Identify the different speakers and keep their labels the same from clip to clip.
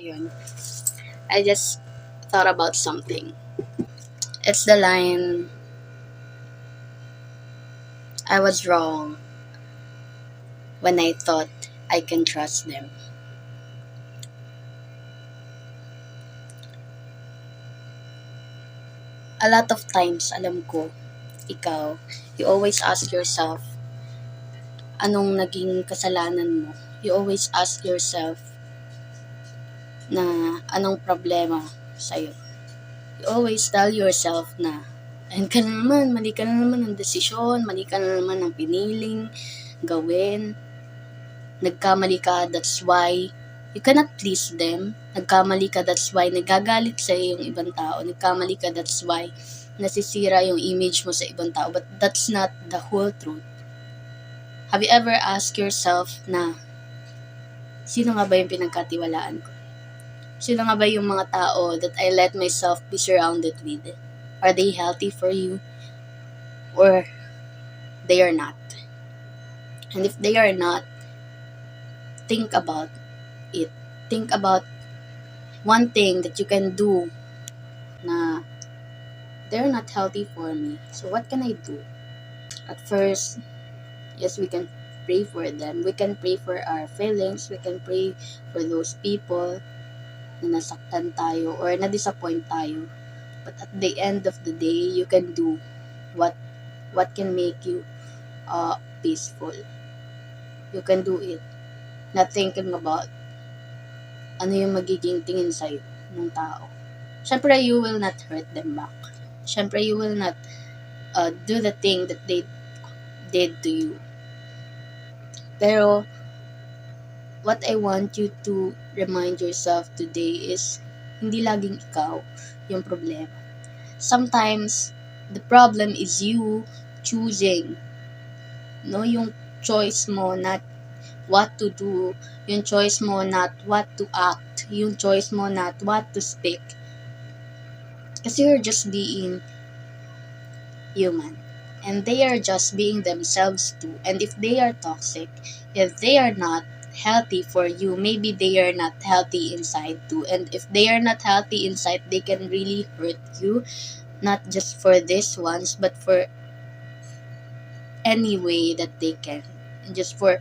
Speaker 1: Ayun. I just thought about something. It's the line, I was wrong when I thought I can trust them. A lot of times, alam ko, ikaw, you always ask yourself, anong naging kasalanan mo? You always ask yourself na anong problema sa'yo. You always tell yourself na, ayun ka na naman, mali ka na naman ng desisyon, mali ka na naman ng piniling gawin. Nagkamali ka, that's why you cannot please them. Nagkamali ka, that's why nagagalit sa'yo yung ibang tao. Nagkamali ka, that's why nasisira yung image mo sa ibang tao. But that's not the whole truth. Have you ever asked yourself na, sino nga ba yung pinagkatiwalaan ko? Sino nga ba yung mga tao that I let myself be surrounded with? Are they healthy for you? Or they are not? And if they are not, think about it. Think about one thing that you can do na they're not healthy for me. So what can I do? At first, yes, we can pray for them. We can pray for our feelings. We can pray for those people na nasaktan tayo or na-disappoint tayo. But at the end of the day, you can do what can make you peaceful. You can do it. Not thinking about ano yung magiging tingin sa'yo ng tao. Siyempre, you will not hurt them back. Siyempre, you will not do the thing that they did to you. Pero, what I want you to remind yourself today is, hindi laging ikaw yung problema. Sometimes, the problem is you choosing. No, yung choice mo not what to do, yung choice mo not what to act, yung choice mo not what to speak. Kasi you're just being human. And they are just being themselves too. And if they are toxic, if they are not healthy for you, maybe they are not healthy inside too. And if they are not healthy inside, they can really hurt you. Not just for this ones, but for any way that they can. And just for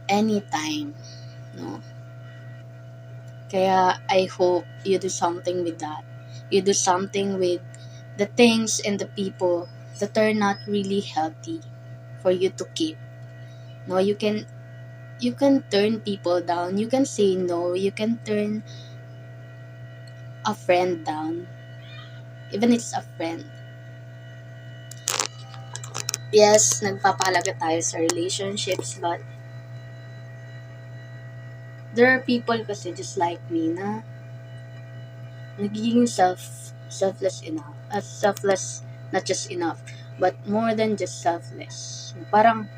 Speaker 1: any time. No? Kaya I hope you do something with that. You do something with the things and the people that are not really healthy for you to keep. No, you can turn people down. You can say no. You can turn a friend down. Even it's a friend. Yes, nagpapahalaga tayo sa relationships, but there are people kasi just like me na nagiging selfless enough. Selfless, not just enough, but more than just selfless. Parang,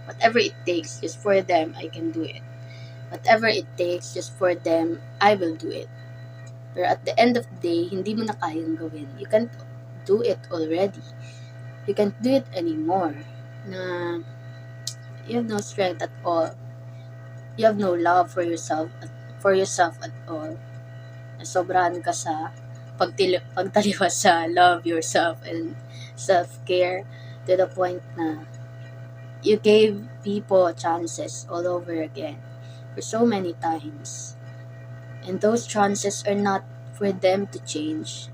Speaker 1: whatever it takes, just for them, I can do it. Whatever it takes, just for them, I will do it. Pero at the end of the day, hindi mo na kayang gawin. You can't do it already. You can't do it anymore. Na you have no strength at all. You have no love for yourself at all. Sobrahan ka sa pagtaliwas sa love yourself and self-care to the point na you gave people chances all over again for so many times. And those chances are not for them to change.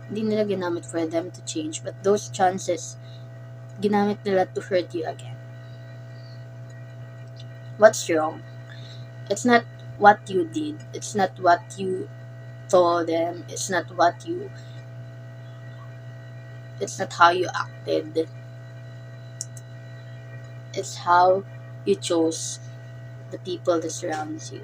Speaker 1: Hindi nila ginamit for them to change, but those chances, ginamit nila to hurt you again. What's wrong? It's not what you did. It's not what you told them. It's not how you acted. It's how you chose the people that surrounds you.